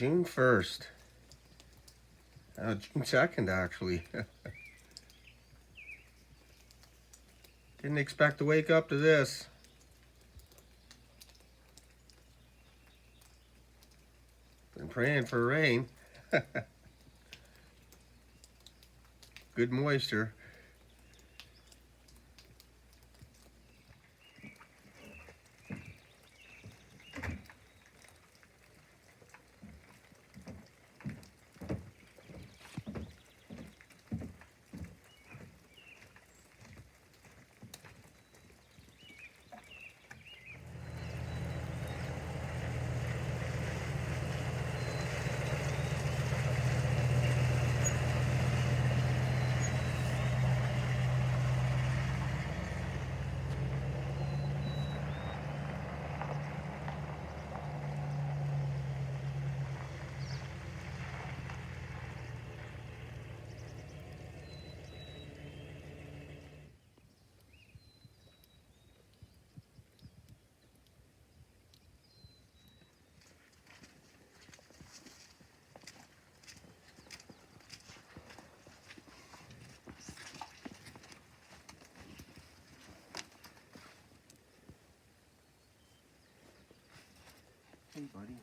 June 1st. June 2nd, actually. Didn't expect to wake up to this. Been praying for rain. Good moisture. Hey, buddy.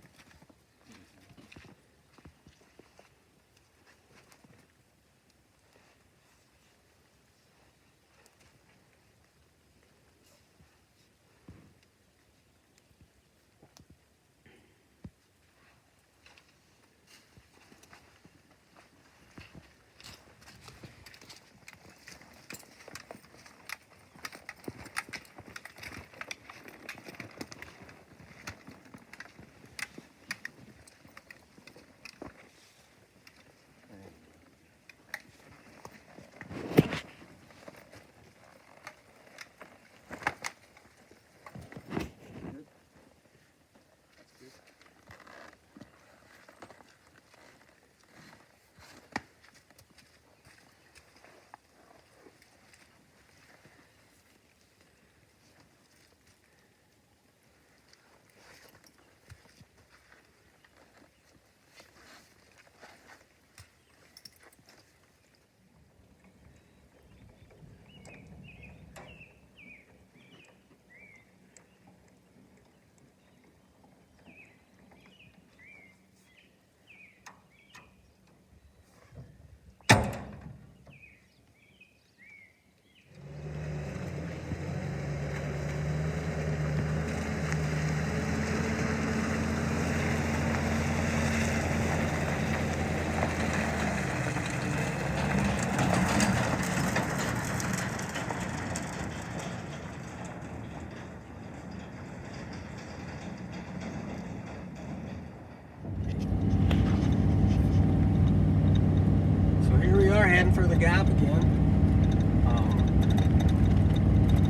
Heading for the gap again.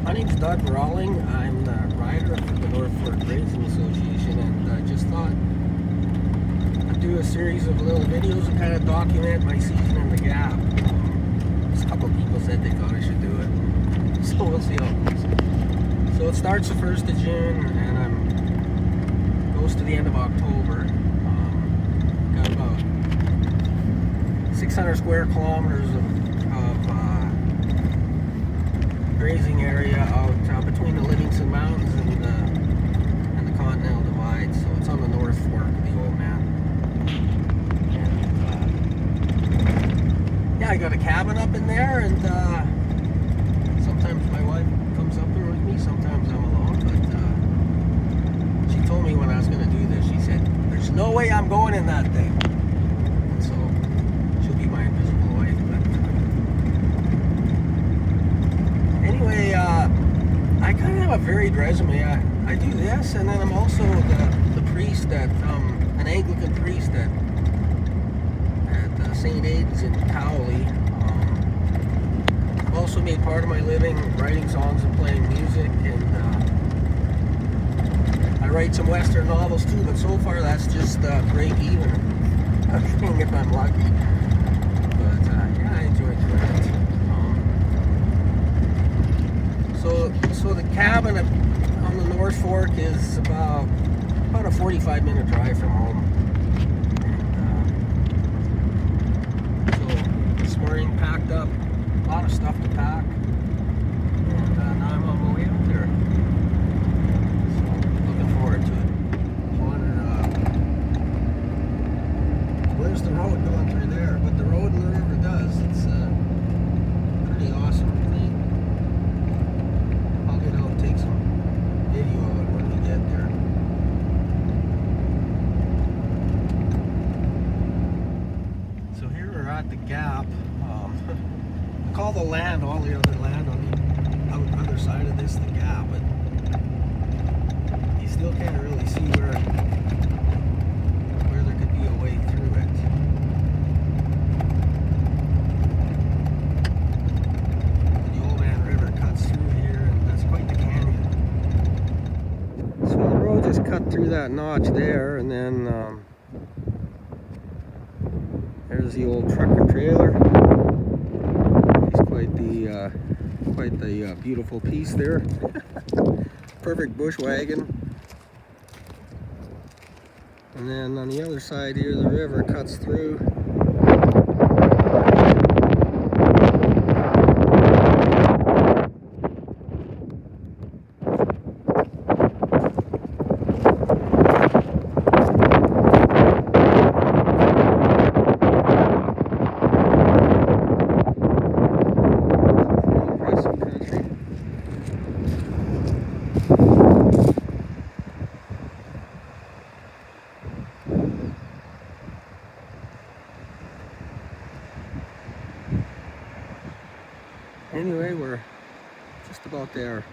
My name's Rawling. I'm the rider for the North Fork Grazing Association, and I just thought I'd do a series of little videos to kind of document my season in the gap. A couple people said they thought I should do it, so we'll see how it goes. So it starts the 1st of June and goes to the end of October. Got about 600 square kilometers of grazing area out between the Livingston Mountains and the Continental Divide. So it's on the North Fork of the Old Man. And yeah, I got a cabin up in there, and sometimes my wife comes up there with me, sometimes I'm alone, but she told me when I was going to do this, she said, "There's no way I'm going in that thing." My invisible wife. But anyway, I kind of have a varied resume. I do this, and then I'm also the priest at an Anglican priest at St. Aidan's in Cowley. I've also made part of my living writing songs and playing music, and I write some Western novels too, but so far that's just break even. I'm seeing if I'm lucky. Yeah, I enjoy doing it. So the cabin on the North Fork is about a 45-minute drive from home, everything packed up. A lot of stuff to pack. And now I'm on my way out there. So, looking forward to it. You wonder, where's the road going through there? But the road and the river does. It's pretty awesome thing. I'll get out and take some video of it when we get there. So here we're at the gap. I call the land, all the other land on the other side of this, the gap, but you still can't really see where there could be a way through it. The Old Man River cuts through here, and that's quite the canyon. So the road just cut through that notch there, and then there's the old trucker trailer. It's quite the beautiful piece there. Perfect bush wagon. And then on the other side here, the river cuts through. Anyway, we're just about there.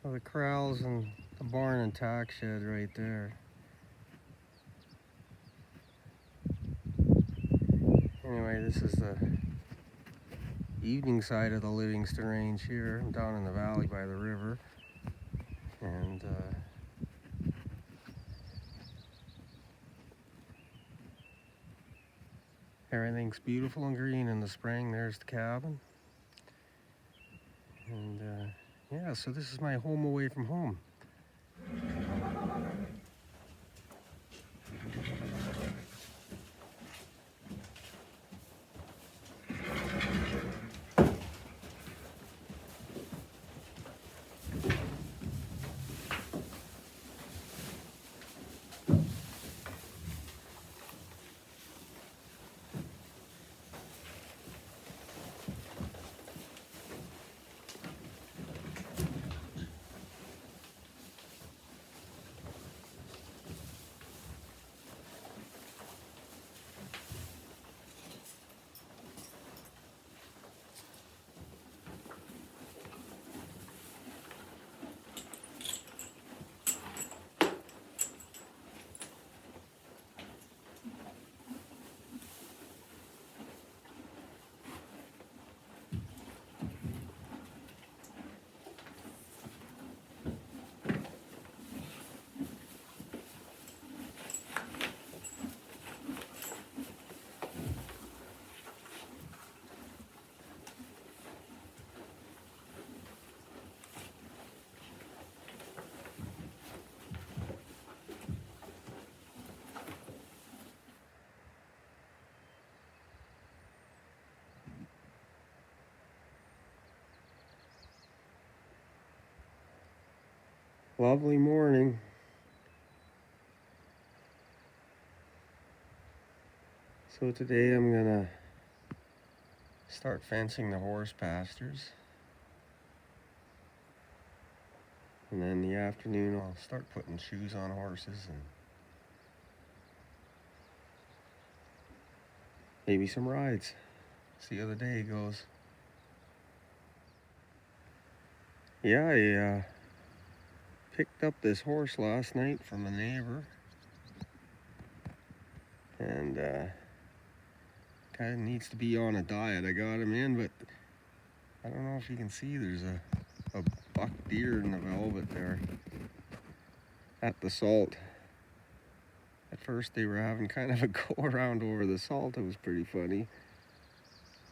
Well, the corrals and the barn and tack shed right there. Anyway, this is the evening side of the Livingston Range here. I'm down in the valley by the river. And everything's beautiful and green in the spring. There's the cabin. And yeah, so this is my home away from home. Lovely morning. So today I'm gonna start fencing the horse pastures, and then in the afternoon I'll start putting shoes on horses and maybe some rides. See how the day goes. Yeah, I picked up this horse last night from a neighbor, and kind of needs to be on a diet. I got him in, but I don't know if you can see, there's a buck deer in the velvet there at the salt. At first they were having kind of a go around over the salt. It was pretty funny.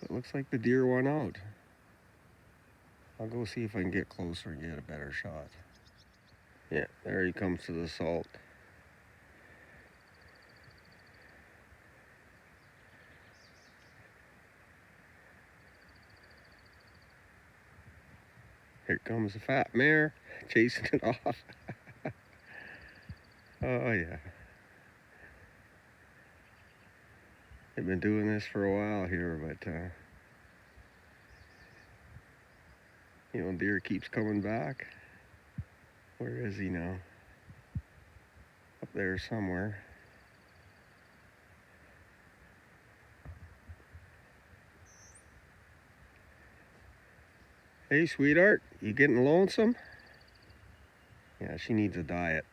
It looks like the deer won out. I'll go see if I can get closer and get a better shot. Yeah, there he comes to the salt. Here comes the fat mare, chasing it off. Oh yeah. They've been doing this for a while here, but you know, deer keeps coming back. Where is he now? Up there somewhere. Hey, sweetheart, you getting lonesome? Yeah, she needs a diet.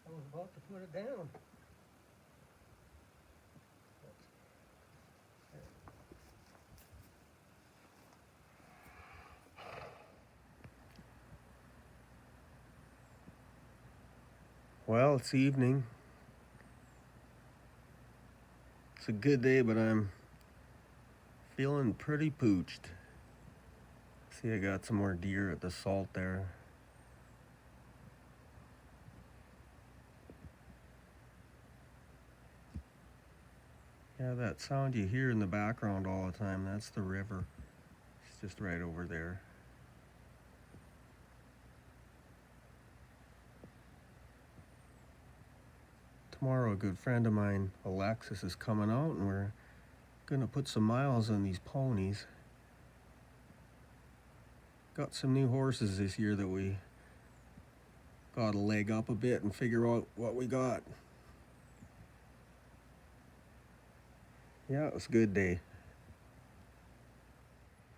I was about to put it down. Well, it's evening. It's a good day, but I'm feeling pretty pooched. See, I got some more deer at the salt there. Yeah, that sound you hear in the background all the time, that's the river. It's just right over there. Tomorrow, a good friend of mine, Alexis, is coming out, and we're gonna put some miles on these ponies. Got some new horses this year that we got to leg up a bit and figure out what we got. Yeah, it was a good day.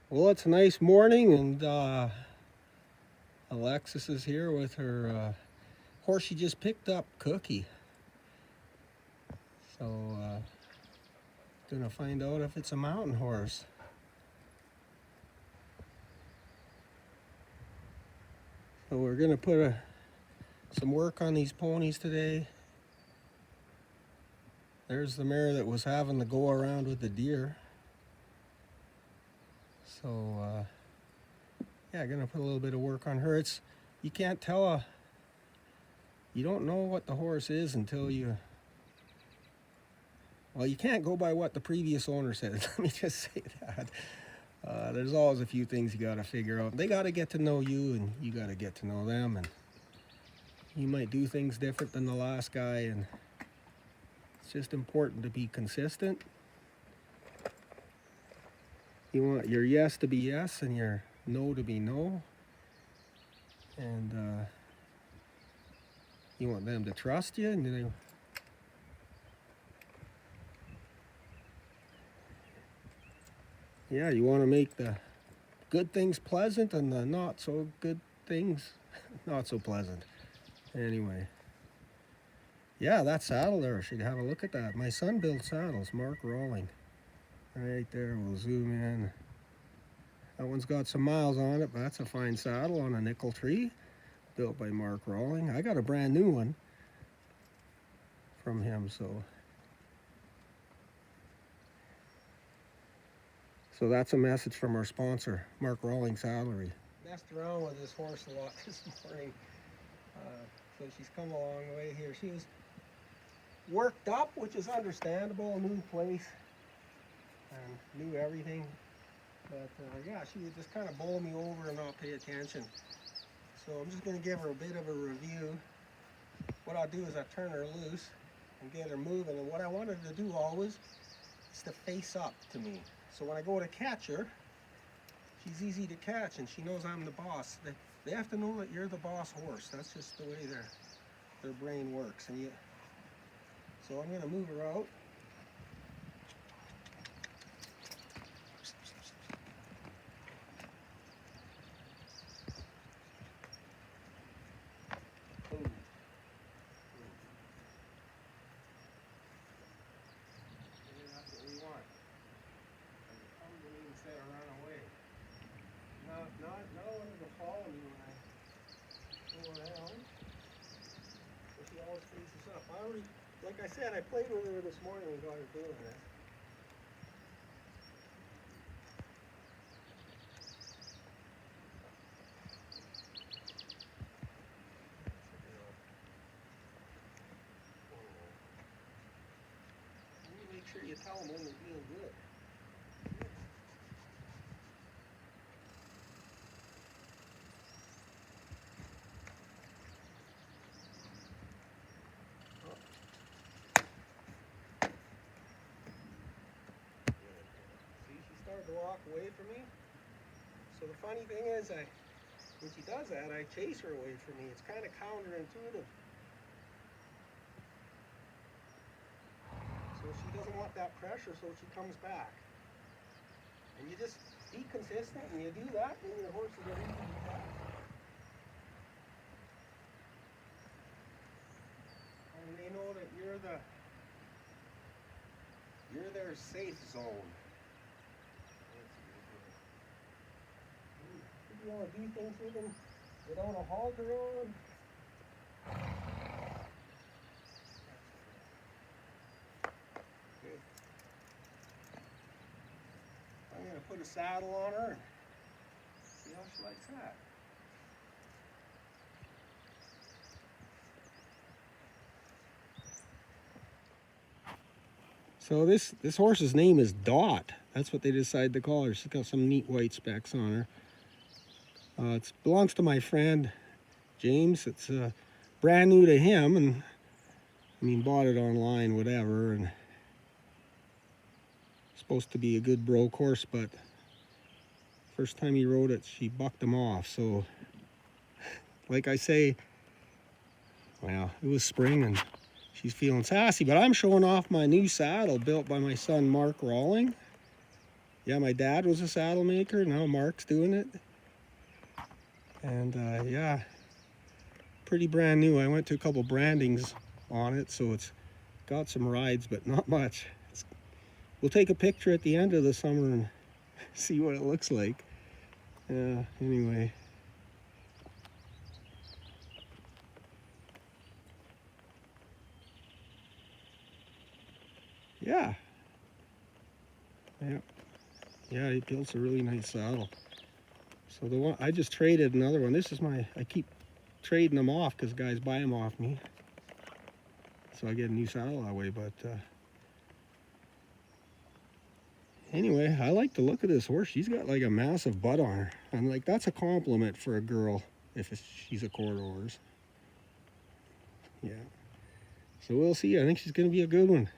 Well, it's a nice morning, and Alexis is here with her horse she just picked up, Cookie. So, gonna find out if it's a mountain horse. So we're gonna put some work on these ponies today. There's the mare that was having the go around with the deer. So yeah, gonna put a little bit of work on her. You can't tell you don't know what the horse is until well, you can't go by what the previous owner said. Let me just say that. There's always a few things you gotta figure out. They gotta get to know you, and you gotta get to know them, and you might do things different than the last guy, and it's just important to be consistent. You want your yes to be yes and your no to be no, and you want them to trust you, and yeah, you want to make the good things pleasant and the not so good things not so pleasant. Anyway, yeah, that saddle there, should have a look at that. My son builds saddles, Mark Rawling. Right there, we'll zoom in. That one's got some miles on it, but that's a fine saddle on a nickel tree, built by Mark Rawling. I got a brand new one from him, so that's a message from our sponsor, Mark Rawling Saddlery. Messed around with this horse a lot this morning, so she's come a long way here. She was worked up, which is understandable, a new place, and knew everything. But yeah, she would just kind of bowl me over and not pay attention. So I'm just going to give her a bit of a review. What I'll do is I'll turn her loose and get her moving. And what I wanted to do always is to face up to me. So when I go to catch her, she's easy to catch and she knows I'm the boss. They have to know that you're the boss horse. That's just the way their brain works. So I'm going to move her out. Not wanting to follow me when I go around. So she always faces up. Like I said, I played with her this morning and got her doing this. You make sure you tell them when they're being good. To walk away from me. So the funny thing is, when she does that, I chase her away from me. It's kind of counterintuitive. So she doesn't want that pressure, so she comes back. And you just be consistent, and you do that, and your horse is going to be back. And they know that you're their safe zone. You want to do things with them without a halter on. Okay. I'm going to put a saddle on her and see how she likes that. So this horse's name is Dot. That's what they decided to call her. She's got some neat white specks on her. It belongs to my friend James. It's brand new to him, and I mean, bought it online, whatever, and supposed to be a good broke horse, but first time he rode it, she bucked him off. So, like I say, well, it was spring and she's feeling sassy, but I'm showing off my new saddle built by my son Mark Rawling. Yeah, my dad was a saddle maker, now Mark's doing it. And yeah, pretty brand new. I went to a couple brandings on it, so it's got some rides, but not much. We'll take a picture at the end of the summer and see what it looks like. Anyway. Yeah. Yeah, he builds a really nice saddle. So the one I just traded another one. This is I keep trading them off because guys buy them off me. So I get a new saddle that way. But anyway, I like the look of this horse. She's got like a massive butt on her. And like that's a compliment for a girl if she's a quarter horse. Yeah. So we'll see. I think she's going to be a good one.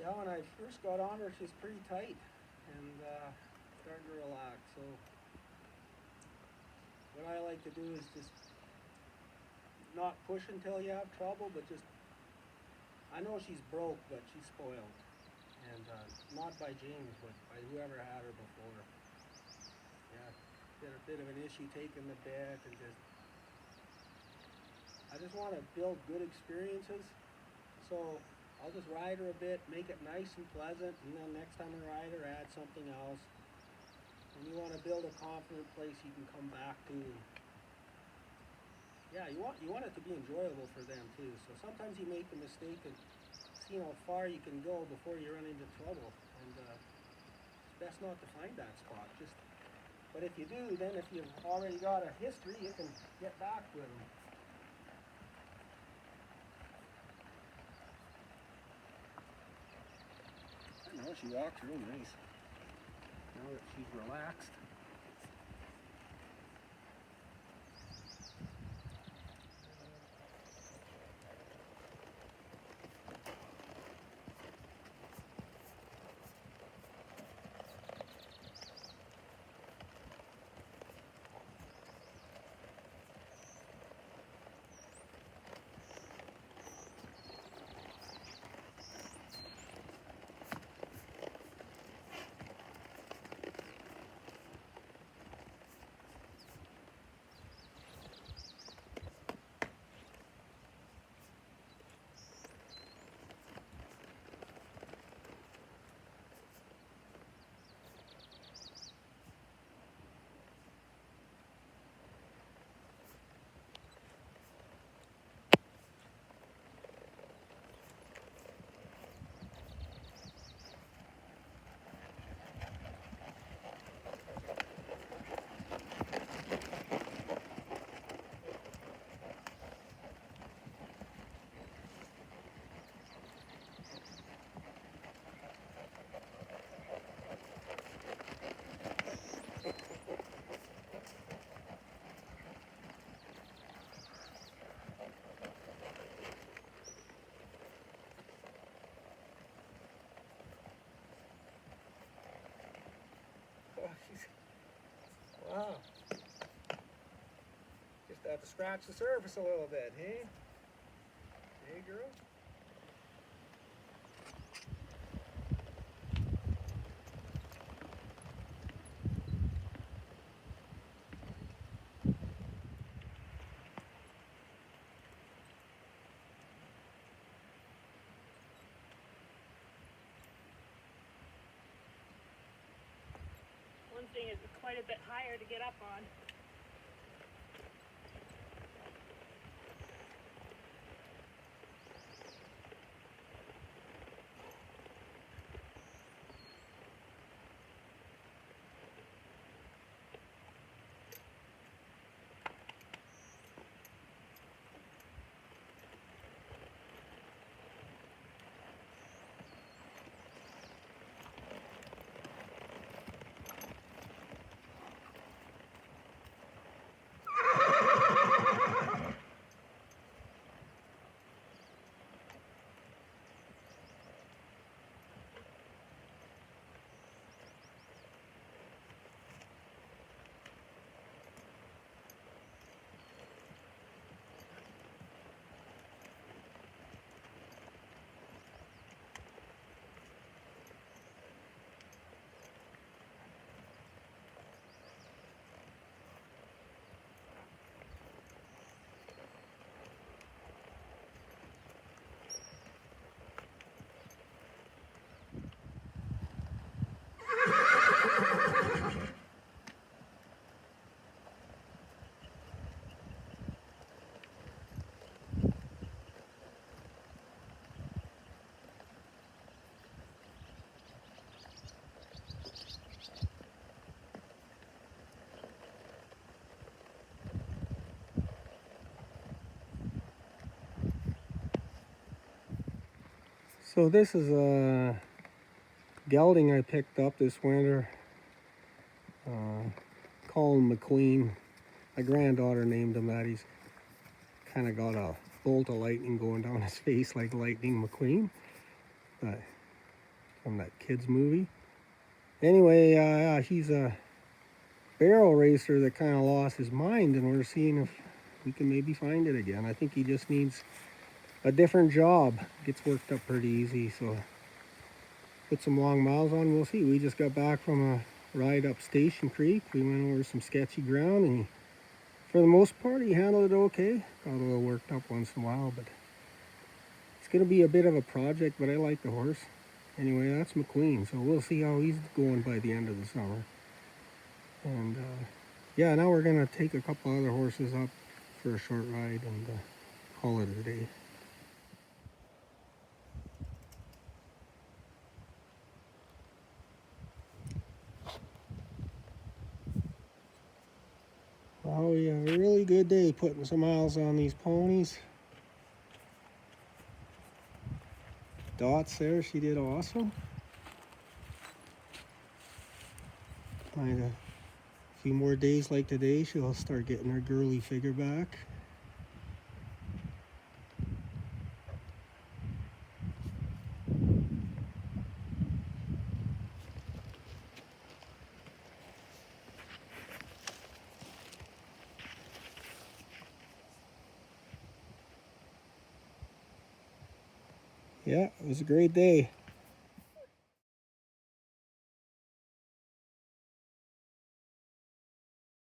Yeah, when I first got on her, she's pretty tight and starting to relax. So what I like to do is just not push until you have trouble, but just, I know she's broke, but she's spoiled. And not by James, but by whoever had her before. Yeah, had a bit of an issue taking the bed and I just want to build good experiences. So I'll just ride her a bit, make it nice and pleasant, and then next time I ride her, add something else. And you want to build a confident place you can come back to. Yeah, you want it to be enjoyable for them too. So sometimes you make the mistake of seeing how far you can go before you run into trouble. And it's best not to find that spot. But if you do, then if you've already got a history, you can get back with them. I know, she walks real nice. Now that she's relaxed. Wow. Just have to scratch the surface a little bit, hey? Hey, girl? One thing is quite a bit higher to get up on. So this is a gelding I picked up this winter. Call him McQueen. My granddaughter named him that. He's kind of got a bolt of lightning going down his face like Lightning McQueen. From that kids movie. Anyway, he's a barrel racer that kind of lost his mind, and we're seeing if we can maybe find it again. I think he just needs a different job. Gets worked up pretty easy, so put some long miles on. We'll see. We just got back from a ride up Station Creek. We went over some sketchy ground, and for the most part, he handled it okay. Got a little worked up once in a while, but it's going to be a bit of a project, but I like the horse. Anyway, that's McQueen, so we'll see how he's going by the end of the summer. And yeah, now we're going to take a couple other horses up for a short ride and call it a day. Well, we had a really good day putting some miles on these ponies. Dot's there, she did awesome. Find a few more days like today, she'll start getting her girly figure back. Yeah, it was a great day.